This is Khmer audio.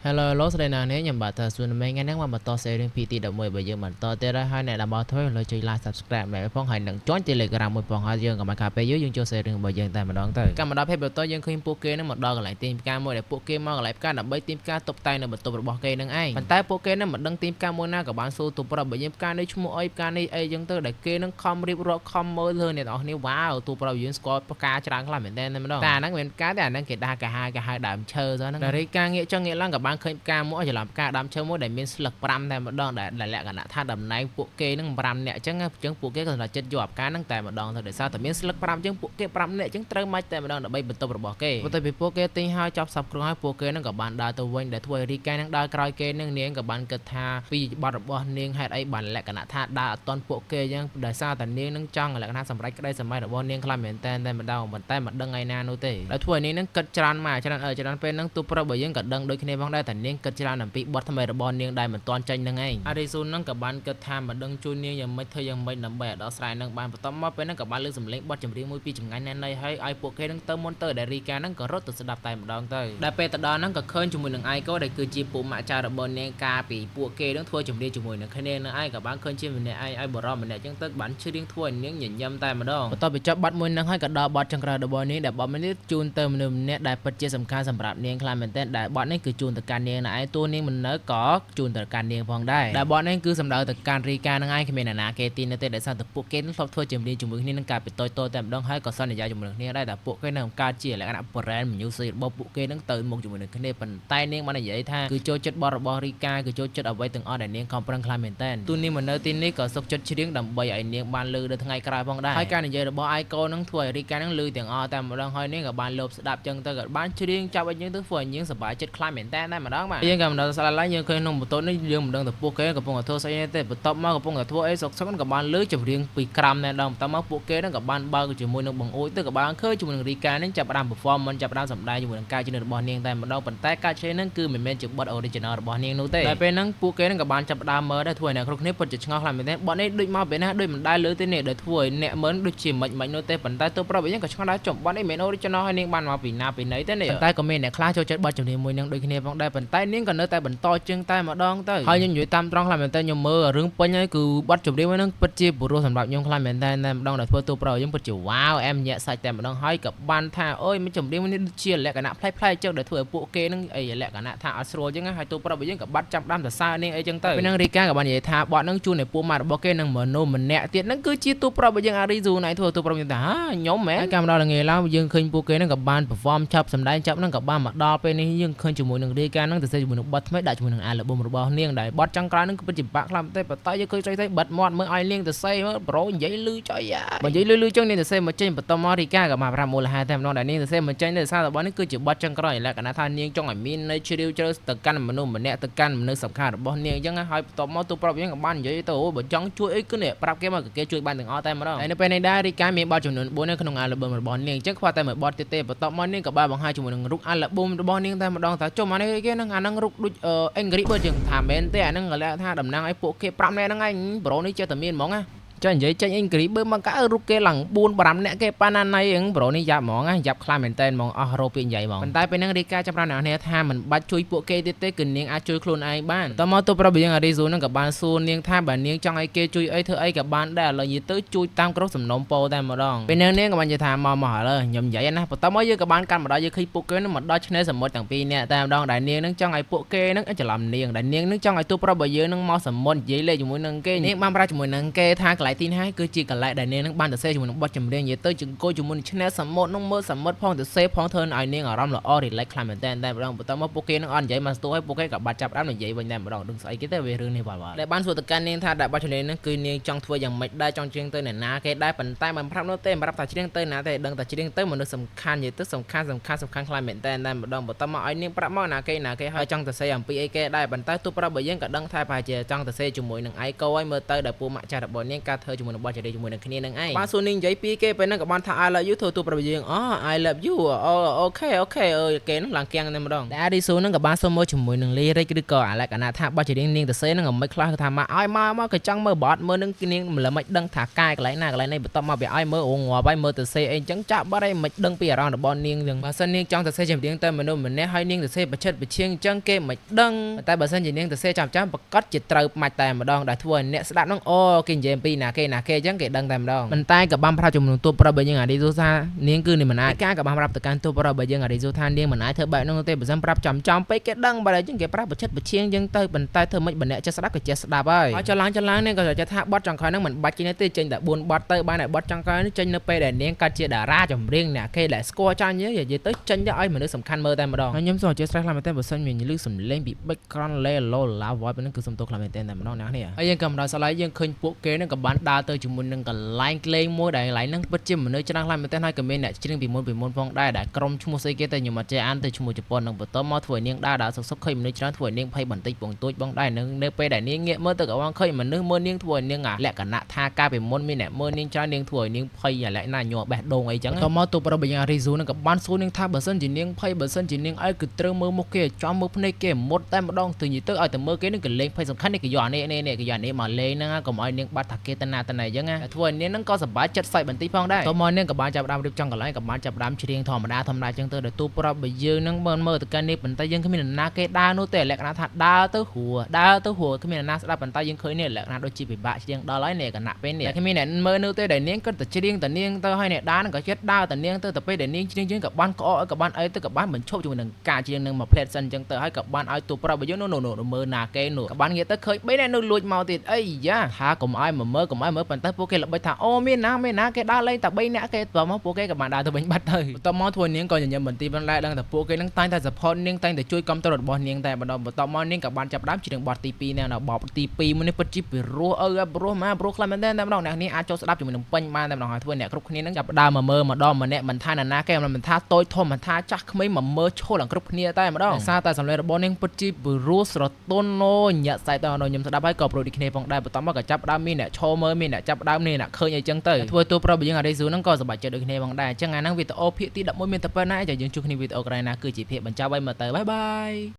Hello លោកស្រីណានេះខ្ញុំបាទថាសួរមេថ្ងៃហ្នឹងមកបន្តសេរីពីទី11បើយើងបន្តទៀតហើយអ្នកដែលមកធ្វើលើជួយ like subscribe ដែរផងហើយនឹង join Telegram មួយផងហើយយើងក៏មកកាពេលយើងចូលសេរីរបស់យើងតែម្ដងទៅកម្មដល់ពេលបន្តយើងឃើញពួកគេនឹងមកដល់កន្លែងទីផ្ការមួយដែលពួកគេមកកន្លែងផ្ការដើម្បីទីផ្ការតុបតែងនៅបន្ទប់របស់គេនឹងឯងប៉ុន្តែពួកគេនឹងមិនដឹងទីផ្ការមួយណាក៏បានសួរទូប្រាប់បើយើងផ្ការនេះឈ្មោះអីផ្ការនេះអីចឹងទៅដែលគេនឹងខំរៀបរាប់ខំមើលលើអ្នកនរគ្នាវ៉ាវទូប្រាប់យើងស្គាល់ផ្ការច្រើនខ្លាំងមែនតើតែម្ដងតែអាហ្នឹងមិនផ្ការទេអាហ្នឹងគេដាក់កាហាដើមឈើទៅហ្នឹងតែរីការងារចង់ងាកឡើងក៏បានឃើញផ្ការមួយច្រឡំផ្កាដើមឈើមួយដែលមានស្លឹក5តែម្ដងដែលលក្ខណៈថាតំណែងពួកគេនឹង5នាក់អញ្ចឹងពួកគេក៏សម្រេចចិត្តយកផ្កាហ្នឹងតែម្ដងទៅដោយសារតែមានស្លឹក5អញ្ចឹងពួកគេ5នាក់អញ្ចឹងត្រូវមកតែម្ដងដើម្បីបន្ទប់របស់គេបន្ទាប់ពីពួកគេទិញហើយចប់សពគ្រោះហើយពួកគេនឹងក៏បានដើរទៅវិញដែលធ្វើឲ្យរីកានឹងដើរក្រោយគេនឹងនាងក៏បានគិតថាពីបទរបស់នាងហេតុអីបានលក្ខណៈថាដើរអត់ទាន់ពួកគេអញ្ចឹងដោយសារតែនាងនឹងចង់លក្ខណៈសម្រេចក្តីសម័យរបស់នាងខ្លាំងមែនតែម្ដងប៉ុន្តែមិនដឹងថ្ងៃណានោះទេដែលធ្វើឲ្យនាងនឹងគិតច្រើនមកច្រើនពេលហ្នឹងទូប្រាប់បើយើងក៏ដឹងដូចគ្នាផងដែរតែនាងគិតច្រើនអំពីបទថ្មីរបស់នាងដែលមិនទាន់ចេញនឹងឯងអារីស៊ូននឹងក៏បានគិតថាមិនដឹងជួយនាងយ៉ាងម៉េចធ្វើយ៉ាងម៉េចដើម្បីឲ្យដោះស្រាយនឹងបានបន្តមកពេលហ្នឹងក៏បានលើកសម្លេងបទចម្រៀងមួយពីចម្ងាញ់ណែនណៃឲ្យពួកគេនឹងទៅមុនទៅដែលរីកានឹងក៏រត់ទៅស្ដាប់តែម្ដងទៅដែលពេលទៅដល់ហ្នឹងក៏ឃើញជាមួយនឹងឯកោដែលគឺជាពួកម៉ាក់ចៅរបស់នាងកាលពីពួកគេនឹងធ្វើចម្រៀងជាមួយនឹងគ្នានឹងឯងក៏បានឃើញជាម្នាក់ឯងឲ្យបរោះម្នាក់ចឹងទៅបានច្រៀងធ្វើឲ្យនាងញញឹមតែម្ដងបន្ទាប់ពីចប់បទមួយហ្នឹងហើយក៏ដល់បទចុងក្រោយរបស់នាងដែលបទនេះជូនទៅមនុស្សម្នាក់ដែលពិតជាសំខាន់សម្រាប់នាងខ្លាំងមែនទែនដែលបទនេះគឺជូនទៅកាន់នាងឯងតួនាងមិននៅក៏ជូនទៅកាន់នាងផងដែរដែលបទនេះគឺសម្ដៅទៅកាន់រីកានឹងឯងគ្មានអ្នកណាគេទីនៅទេដែលសារតែពួកគេនឹងធ្លាប់ធ្វើចម្រៀងជាមួយគ្នានឹងការពីតូចតែម្ដងហើយក៏សន្យាជាមួយនឹងគ្នាដែរតែពួកគេនឹងបង្កើតជាលក្ខណៈ brand music របស់ពួកគេនឹងទៅមុខជាមួយនឹងគ្នាប៉ុន្តែនាងបាននិយាយថាគឺចូលចិត្តបទរបស់រីកាគឺចូលចិត្តអ្វីទាំងអស់ដែលនាងខំប្រឹងខ្លាំងមែនទែនទូនាងមកនៅទីនេះក៏សុខចិត្តច្រៀងដើម្បីឲ្យនាងបានលើដល់ថ្ងៃក្រោយផងដែរហើយការនិយាយរបស់ឯកោនឹងធ្វើឲ្យរីកានឹងលឺទាំងអស់តែម្ដងហើយនាងក៏បានលោបស្ដាប់ចឹងទៅក៏បានច្រៀងចាប់ឲ្យយើងទៅធ្វើឲ្យនាងសប្បាយចិត្តខ្លាំងមែនទែនតែម្ដងបាទយើងក៏មិនដល់ស្ដាប់ឡើងយើងឃើញក្នុងបន្ទប់នេះយើងមិនដឹងទៅពួកគេកំពុងតែធ្វើស្អីទេបន្ទាប់មកកំពុងតែធ្វើអីសុកក៏បានលើចម្រៀងពីក្រំតែម្ដងបន្ទាប់មកពួកគេនឹងក៏បានបើកជាមួយនឹងបង្អួចទៅក៏បានឃើញជាមួយនឹងរីកានឹងចាប់ផ្ដើម performance ចាប់ផ្ដើមសម្ដែងជាមួយនឹងការច្រៀងរបស់នាងតែម្ដងប៉ុន្តែការច្រៀងនឹងគឺមិនមែនជាបទ original របស់នាងនោះទេតែពេលហ្នឹងពួកគេនឹងក៏បានចាប់ផ្ដើមមើលដែរធ្វើឲ្យអ្នកគ្រប់គ្នាពិតជាឆ្ងល់ខ្លាំងមែនទេបទនេះដូចមកពីណាដូចមិនដែលលើទេនេះដែលធ្វើឲ្យអ្នកមើលដូចជាមិននោះទេប៉ុន្តែទៅប្រាប់វិញក៏ឆ្ងល់ដែរចំបទនេះមិនមែន original ហើយនាងបានមកពីណាពីណីទេនេះប៉ុន្តែក៏មានអ្នកខ្លះចូលចិត្តបទចម្រៀងមួយនឹងដូចគ្នាផងដែរប៉ុន្តែនាងក៏នៅតែបន្តជើងតែម្ដងទៅហើយខ្ញុំនិយាយតាមត្រង់ខ្លាំងមែនទេខ្ញុំមើលរឿងពេញហើយគឺបទចម្រៀងមួយនឹងពិតជាពិរោះសម្រាប់ខ្ញុំខ្លាំងមែនតែម្ដងដែលធ្វើទូប្រាប់យើងពិតជាវ៉ាវអែមញាក់សាច់តែម្ដងហើយក៏បានថាអូយមានចម្រៀងនេះដូចជាលក្ខណៈប្លែកៗចឹងដែលធ្វើឲ្យពួកគេនឹងអីលក្ខណៈថាអត់ស្រួលចឹងហើយទូប្រាប់យើងក៏បាត់ចាប់ដាំសរសើរនាងអីចឹងទៅពេលនឹងរីកាក៏បាននិយាយថាបទនឹងជួនឲ្យពួកម៉ាក់របស់គេនឹងមនុស្សម្នាក់ទៀតនឹងគឺជាទូប្រាប់យើងអារីស៊ូណៃធ្វើទូប្រាប់យើងថាខ្ញុំហ៎ហើយកាលមកដល់ល្ងាចឡើងយើងឃើញពួកគេនឹងក៏បាន perform ចាប់សម្ដែងចាប់នឹងក៏បានមកដល់ពេលនេះយើងឃើញជាមួយនឹងរីកានឹងទៅសេជាមួយនឹងបទថ្មីដាក់ជាមួយនឹងអាល់ប៊ុមរបស់នាងដែលបទចុងក្រោយនឹងគឺពិតជាបាក់ខ្លាំងតែប៉ុន្តែយើងឃើញស្រីបិទមាត់មើលឲ្យនាងទៅសេមើលប្រូនិយាយលឺចុយបើនិយាយលឺចឹងនាងទៅសេមកចេញបន្ទាប់មករីកាក៏មកប្រាប់មូលហេតុតែម្ដងដែលនាងទៅសេមកចេញដោយសារតែបទនេះគឺជាបទចុងក្រោយលក្ខណៈថានាងចង់ឲ្យមាននៅជ្រាវជ្រៅទៅកាន់មនុស្សម្នាក់ទៅកាន់មនុស្សសំខាន់របស់នាងអញ្ចឹងហើយបន្ទាប់មកទូប្រាប់យើងក៏បាននិយាយទៅបើចង់ជួយអីគឺនេះប្រាប់គេមកគេជួយបានទាំងអស់តែម្ដងហើយនៅពេលនេះដែររីកាមានបទចំនួន4នៅក្នុងអាល់ប៊ុមរបស់នាងអញ្ចឹងខ្វះតែមួយបទទៀតទេបន្ទាប់មកនាងក៏បានបង្ហាញជាមួយនឹងរូបអាល់ប៊ុមរបស់នាងតែម្ដងថាចុះមកនេះគេនឹងអានឹងរូបដូចAngry Birds ជាងថាមែនទេអានឹងកន្លែងថាតំណាងឲ្យពួកគេ5នាក់ហ្នឹងឯងប្រូនេះចេះតែមានហ្មងណាចានិយាយចេញ Angry Birds មកការូបគេឡើង4 5នាក់គេប៉ាណាណៃហ្នឹងប្រូនេះយ៉ាប់ហ្មងណាយ៉ាប់ខ្លាំងមែនតើហ្មងអស់រោពាក្យនិយាយហ្មងប៉ុន្តែពេលហ្នឹងរីកាចាប់ប្រាប់អ្នកនេះថាមិនបាច់ជួយពួកគេទៀតទេគឺនាងអាចជួយខ្លួនឯងបានតមកទៅប្រាប់យើងអារីស៊ូហ្នឹងក៏បានសួរនាងថាបើនាងចង់ឲ្យគេជួយអីធ្វើអីក៏បានដែរឥឡូវនិយាយទៅជួយតាមក្រុមសំណុំពោតែម្ដងពេលនាងក៏បាននិយាយថាមកឥឡូវខ្ញុំនិយាយណាបន្ទាប់មកយើងក៏បានកាន់ម្ដងយើងឃើញពួកគេនឹងមកដល់ឆ្នេរសមុទ្រទាំងពីរនាក់តែម្ដងដែលនាងនឹងចង់ឲ្យពួកគេនឹងច្រឡំនាងដែលនាងនឹងចង់ឲ្យទូប្រាប់បើយើងនឹងមកសមុទ្រនិយាយលេជាមួយនឹងគេនាងបានប្រាប់ជាមួយនឹងគេថាកន្លែងទីនេះគឺជាកន្លែងដែលនាងនឹងបានទៅសេជាមួយនឹងបទចម្រៀងនិយាយទៅជង្គង់ជាមួយនឹងឆ្នេរសមុទ្រនឹងមើលសមុទ្រផងទៅសេផងធ្វើឲ្យនាងអារម្មណ៍ល្អ relax ខ្លាំងមែនតើតែម្ដងបន្ទាប់មកពួកគេនឹងអត់និយាយមកស្ទោះឲ្យពួកគេក៏បាត់ចាប់ដើមនិយាយវិញតែម្ដងដឹងស្អីគេទេវារឿងនេះបាទដែលបានសួរទៅកាន់នាងថាដែលបទចម្រៀងនេះគឺនាងចង់ធ្វើយ៉ាងម៉េចដែរចង់ច្រៀងទៅអ្នកណាគេដែរប៉ុន្តែមិនប្រាប់នោះទេមិនប្រាប់ថាច្រៀងទៅណាទេដឹងតែច្រៀងទៅមនុស្សសំខាន់និយាយទៅសំខាន់ខ្លាំងមែនតើតែម្ដងបន្ទាប់មកឲ្យនាងប្រាប់មកណាគេហើយចង់ទៅសេអំពីអីគេដែរប៉ុន្តែទូប្រាប់បើយើងក៏ដឹងថាប្រហែលជាចង់ទៅសេជាមួយនឹងឯកោឲ្យមើលទៅដែលពូម៉ាក់ចាស់របស់នាងការ ធ្វើជាមួយនឹងបទចម្រៀងជាមួយនឹងគ្នានឹងឯងបានសួរនាងនិយាយពីគេពេលហ្នឹងក៏បានថា I love you ធ្វើទូប្រពៃយើងI love you អូខេគេហ្នឹងឡើងគាំងតែម្ដងតែអាឌីស៊ូហ្នឹងក៏បានសុំមើលជាមួយនឹង lyric ឬក៏អាលក្ខណៈថាបទចម្រៀងនាងទៅសេហ្នឹងក៏មិនខ្លះគឺថាមកឲ្យមកក៏ចង់មើលបទមើលនឹងនាងមិនល្មិចដឹងថាកាយកន្លែងណាបន្ទាប់មកវាឲ្យមើលងាប់ហើយមើលទៅសេអីអញ្ចឹងចាក់បាត់ហើយមិនដឹងពីអារម្មណ៍របស់នាងចឹងបើសិននាងចង់ទៅសេចម្រៀងទៅមនុស្សម្នាក់ហើយនាងទៅសេបច្ចិតបជាងអញ្ចឹងគេមិនដឹងតែបើសិនជានាងទៅសេចាំប្រកាសជាត្រូវម៉ាច់តែម្ដងដែលធ្វើឲ្យអ្នកស្ដាប់ហ្នឹងគេនិយាយពីណាគេអញ្ចឹងគេដឹងតែម្ដងប៉ុន្តែក៏បានប្រាប់ចំនួនទូប្រាប់បើយើងអាឌីស៊ូថានាងគឺនាងមិនអាចការក៏បានប្រាប់ទៅកាន់ទូប្រាប់បើយើងអាឌីស៊ូថានាងមិនអាចធ្វើបែបហ្នឹងទេបើសិនប្រាប់ចំពេកគេដឹងបើអញ្ចឹងគេប្រាប់បច្ចិតបជាងអញ្ចឹងទៅប៉ុន្តែធ្វើមិនម្នាក់ចេះស្ដាប់ក៏ចេះស្ដាប់ហើយចឡើងនាងក៏ចេះថាបទចុងក្រោយហ្នឹងមិនបាច់ចេញទេចេញតែ4បទទៅបានតែបទចុងក្រោយនេះចេញនៅពេលដែលនាងកាត់ជាតារាចម្រៀងអ្នកគេដែលស្គាល់ចាញ់និយាយទៅចេញទៅឲ្យមនុស្សសំខាន់មើលតែម្ដងហើយខ្ញុំសូមអធិស្ឋានខ្លាំងមែនទែនបើសិនមានលឺសំឡេងពី background low loud voice ហ្នឹងគឺសុំទោសខ្លាំងមែនទែនតែម្ដងអ្នកនេះហើយយើងក៏មិនដល់ស្លាយយើងឃើញពួកគេហ្នឹងក៏បានដើរទៅជាមួយនឹងកន្លែងក្លេងមួយដែលកន្លែងហ្នឹងពិតជាមនុស្សច្រើនខ្លាំងមែនទែនហើយក៏មានអ្នកច្រៀងពីមុនផងដែរដែលក្រុមឈ្មោះស្អីគេតែខ្ញុំអត់ចេះអានទៅឈ្មោះជប៉ុននឹងបន្តមកធ្វើឲ្យនាងដើរសុកឃើញមនុស្សច្រើនធ្វើឲ្យនាងភ័យបន្តិចបងទួចបងដែរនឹងនៅពេលដែលនាងងាកមើលទៅក៏បានឃើញមនុស្សមើលនាងធ្វើឲ្យនាងលក្ខណៈថាការពីមុនមានអ្នកមើលនាងច្រើននាងធ្វើឲ្យនាងភ័យលក្ខណៈញ័របេះដូងអីចឹងក៏មកទូប្រាប់យ៉ាងរីស៊ូនឹងក៏បានសួរនាងថាបើសិនជានាងភ័យបើសិនជានាងឲ្យគឺត្រូវមើលមុខគេចំមើលភ្នែកគេមុតតែម្ដងទៅនិយាយទៅឲ្យតែមើលគេនឹងក៏លេងភ័យសំខាន់នេះគេយកនេះគេយកនេះមកលេងហ្នឹងកុំឲ្យនាងបាត់ថាគេតណាអញ្ចឹងធ្វើឲ្យនាងហ្នឹងក៏សប្បាយចិត្តសើចបន្តិចផងដែរទៅមកនាងក៏បានចាប់ដើមរៀបចំកន្លែងក៏បានចាប់ដើមច្រៀងធម្មតាអញ្ចឹងទៅដល់ទូប្រាប់បើយើងហ្នឹងមើលទៅកាន់នេះប៉ុន្តែយើងគ្មាននរណាគេដើរនោះទេលក្ខណៈថាដើរទៅហួរគ្មាននរណាស្ដាប់ប៉ុន្តែយើងឃើញនេះលក្ខណៈដូចជាពិបាកច្រៀងដល់ហើយនេះគណៈពេលនេះតែគ្មានអ្នកមើលនោះទេដែលនាងគិតតែច្រៀងតែនាងទៅហើយអ្នកដើរហ្នឹងក៏ចិត្តដើរតែនាងទៅតែពេលដែលនាងច្រៀងក៏បានក្អកក៏បានអីទៅក៏បានបញ្ឈប់ជាមួយនឹងការច្រៀងនឹងមកផ្លែតសិនអញ្ចឹងទៅហើយក៏បានឲ្យទូប្រាប់បើយើងនោះមើលណាគេនោះក៏បានងាកទៅឃើញ3នាក់នោះលួចមកទៀតអីយ៉ាថាកុំឲ្យមើលប៉ុន្តែពួកគេល្បិចថាមានណាគេដើរលេងតែ3នាក់គេទៅមកពួកគេក៏បានដើរទៅវិញបាត់ទៅបន្ទាប់មកធ្វើនាងក៏ញញឹមបន្តិចបន្លែដឹងតែពួកគេនឹងតែងតែ support នាងតែងតែជួយគាំទ្ររបស់នាងតែបន្ទាប់មកនាងក៏បានចាប់ដើមច្រៀងបទទី2នៅបទទី2មួយនេះពិតជាពិរោះព្រោះខ្លាំងមែនទែនតែម្ដងអ្នកនេះអាចចូលស្ដាប់ជាមួយនឹងពេញបានតែម្ដងហើយធ្វើអ្នកគ្រប់គ្នានឹងចាប់ដើមមកមើលម្ដងម្នាក់មិនថាណាគេមិនថាតូចធំមិនថាចាស់ក្មេងមកមើលឈលឡើងគ្រប់គ្នាតែម្ដងសារតែសំឡេងរបស់នាងពិតជាពិរោះស្រទន់ញាក់សាយតខ្ញុំស្ដាប់ហើយក៏ប្រូឌីគ្នាផងដែរបន្ទាប់មកក៏ចាប់ដើមមានអ្នកឈរមើលមានអ្នកចាប់ដើមនេះអ្នកឃើញអីចឹងទៅធ្វើទូប្រាប់យើងអារីស៊ូហ្នឹងក៏សប្បាយចិត្តដូចគ្នាផងដែរអញ្ចឹងអាហ្នឹងវីដេអូភាគទី11មានតែប៉ុណ្ណាចាំយើងជួបគ្នាវីដេអូក្រោយណាគឺជាភាគបញ្ចប់ហើយមើលទៅបាយបាយ